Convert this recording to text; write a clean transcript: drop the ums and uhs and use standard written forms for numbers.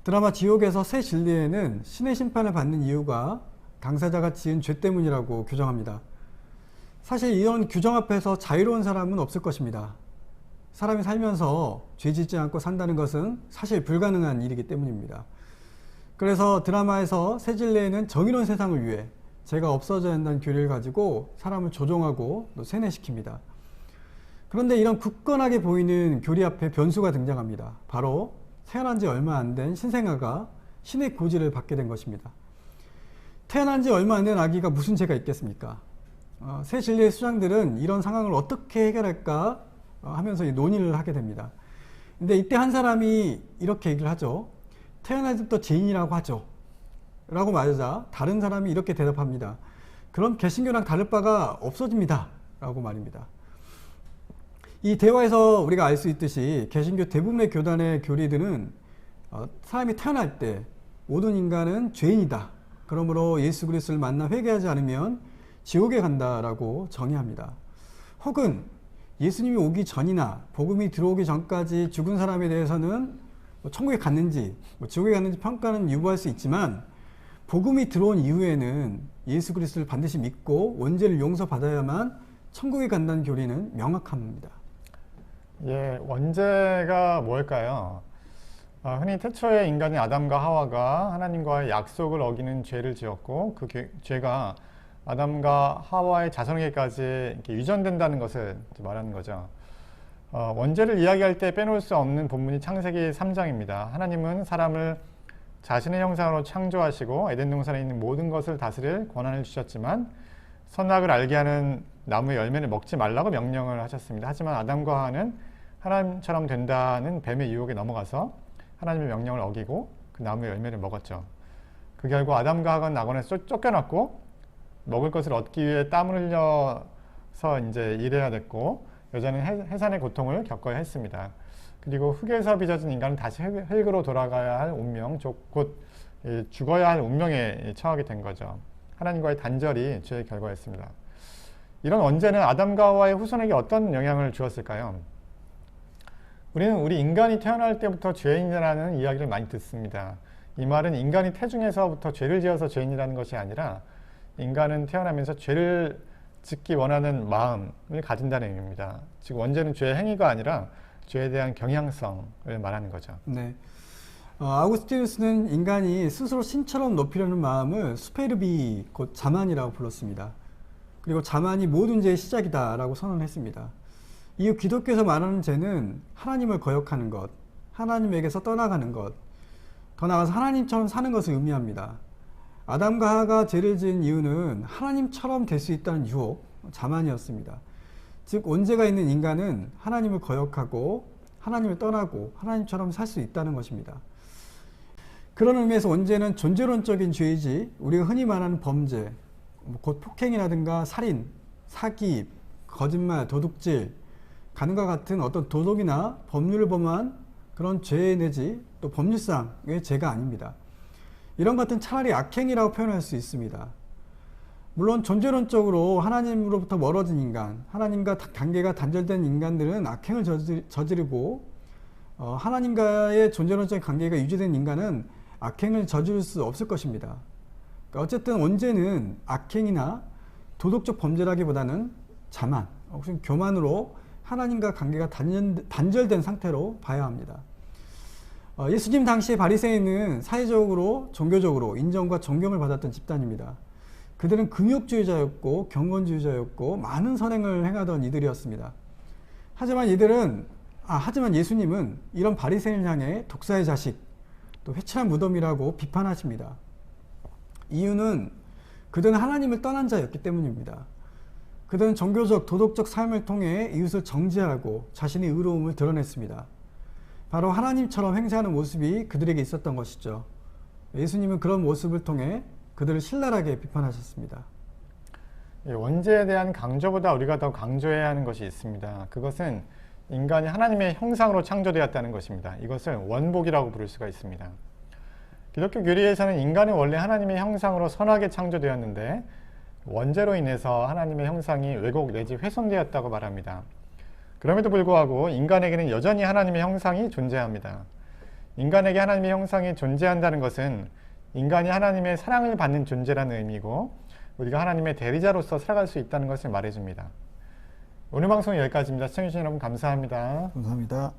드라마 지옥에서 새 진리에는 신의 심판을 받는 이유가 당사자가 지은 죄 때문이라고 규정합니다. 사실 이런 규정 앞에서 자유로운 사람은 없을 것입니다. 사람이 살면서 죄 짓지 않고 산다는 것은 사실 불가능한 일이기 때문입니다. 그래서 드라마에서 새 진리에는 정의로운 세상을 위해 죄가 없어져야 한다는 교리를 가지고 사람을 조종하고 또 세뇌시킵니다. 그런데 이런 굳건하게 보이는 교리 앞에 변수가 등장합니다. 바로 태어난 지 얼마 안 된 신생아가 신의 고지를 받게 된 것입니다. 태어난 지 얼마 안 된 아기가 무슨 죄가 있겠습니까? 새 진리의 수장들은 이런 상황을 어떻게 해결할까 하면서 논의를 하게 됩니다. 근데 이때 한 사람이 이렇게 얘기를 하죠. 태어날 때부터 죄인이라고 하죠. 라고 말하자 다른 사람이 이렇게 대답합니다. 그럼 개신교랑 다를 바가 없어집니다. 라고 말입니다. 이 대화에서 우리가 알 수 있듯이 개신교 대부분의 교단의 교리들은 사람이 태어날 때 모든 인간은 죄인이다. 그러므로 예수 그리스도를 만나 회개하지 않으면 지옥에 간다라고 정의합니다. 혹은 예수님이 오기 전이나 복음이 들어오기 전까지 죽은 사람에 대해서는 천국에 갔는지 지옥에 갔는지 평가는 유보할 수 있지만 복음이 들어온 이후에는 예수 그리스도를 반드시 믿고 원죄를 용서받아야만 천국에 간다는 교리는 명확합니다. 예, 원죄가 뭘까요? 흔히 태초에 인간인 아담과 하와가 하나님과의 약속을 어기는 죄를 지었고 그 죄가 아담과 하와의 자손에게까지 이렇게 유전된다는 것을 말하는 거죠. 원죄를 이야기할 때 빼놓을 수 없는 본문이 창세기 3장입니다. 하나님은 사람을 자신의 형상으로 창조하시고 에덴 동산에 있는 모든 것을 다스릴 권한을 주셨지만 선악을 알게 하는 나무의 열매를 먹지 말라고 명령을 하셨습니다. 하지만 아담과 하와는 하나님처럼 된다는 뱀의 유혹에 넘어가서 하나님의 명령을 어기고 그 나무의 열매를 먹었죠. 그 결과 아담과 하와는 낙원에서 쫓겨났고 먹을 것을 얻기 위해 땀을 흘려서 이제 일해야 됐고 여자는 해산의 고통을 겪어야 했습니다. 그리고 흙에서 빚어진 인간은 다시 흙으로 돌아가야 할 운명, 곧 죽어야 할 운명에 처하게 된 거죠. 하나님과의 단절이 죄의 결과였습니다. 이런 원죄는 아담과 하와의 후손에게 어떤 영향을 주었을까요? 우리는 우리 인간이 태어날 때부터 죄인이라는 이야기를 많이 듣습니다. 이 말은 인간이 태중에서부터 죄를 지어서 죄인이라는 것이 아니라 인간은 태어나면서 죄를 짓기 원하는 마음을 가진다는 의미입니다. 즉 원죄는 죄의 행위가 아니라 죄에 대한 경향성을 말하는 거죠. 네. 아우구스티누스는 인간이 스스로 신처럼 높이려는 마음을 수페르비, 곧 자만이라고 불렀습니다. 그리고 자만이 모든 죄의 시작이다라고 선언했습니다. 이후 기독교에서 말하는 죄는 하나님을 거역하는 것, 하나님에게서 떠나가는 것, 더 나아가서 하나님처럼 사는 것을 의미합니다. 아담과 하와가 죄를 지은 이유는 하나님처럼 될 수 있다는 유혹, 자만이었습니다. 즉 원죄가 있는 인간은 하나님을 거역하고 하나님을 떠나고 하나님처럼 살 수 있다는 것입니다. 그런 의미에서 원죄는 존재론적인 죄이지 우리가 흔히 말하는 범죄, 곧 폭행이라든가 살인, 사기, 거짓말, 도둑질, 가는과 같은 어떤 도덕이나 법률을 범한 그런 죄 내지 또 법률상의 죄가 아닙니다. 이런 것은 차라리 악행이라고 표현할 수 있습니다. 물론 존재론적으로 하나님으로부터 멀어진 인간, 하나님과 관계가 단절된 인간들은 악행을 저지르고 하나님과의 존재론적인 관계가 유지된 인간은 악행을 저지를 수 없을 것입니다. 그러니까 어쨌든 원죄는 악행이나 도덕적 범죄라기보다는 자만, 혹은 교만으로 하나님과 관계가 단절된 상태로 봐야 합니다. 예수님 당시의 바리새인은 사회적으로 종교적으로 인정과 존경을 받았던 집단입니다. 그들은 금욕주의자였고 경건주의자였고 많은 선행을 행하던 이들이었습니다. 하지만 예수님은 이런 바리새인을 향해 독사의 자식, 또 회칠한 무덤이라고 비판하십니다. 이유는 그들은 하나님을 떠난 자였기 때문입니다. 그들은 종교적, 도덕적 삶을 통해 이웃을 정죄하고 자신의 의로움을 드러냈습니다. 바로 하나님처럼 행세하는 모습이 그들에게 있었던 것이죠. 예수님은 그런 모습을 통해 그들을 신랄하게 비판하셨습니다. 원죄에 대한 강조보다 우리가 더 강조해야 하는 것이 있습니다. 그것은 인간이 하나님의 형상으로 창조되었다는 것입니다. 이것을 원복이라고 부를 수가 있습니다. 기독교 교리에서는 인간은 원래 하나님의 형상으로 선하게 창조되었는데 원죄로 인해서 하나님의 형상이 왜곡 내지 훼손되었다고 말합니다. 그럼에도 불구하고 인간에게는 여전히 하나님의 형상이 존재합니다. 인간에게 하나님의 형상이 존재한다는 것은 인간이 하나님의 사랑을 받는 존재라는 의미고 우리가 하나님의 대리자로서 살아갈 수 있다는 것을 말해줍니다. 오늘 방송은 여기까지입니다. 시청해주신 여러분 감사합니다. 감사합니다.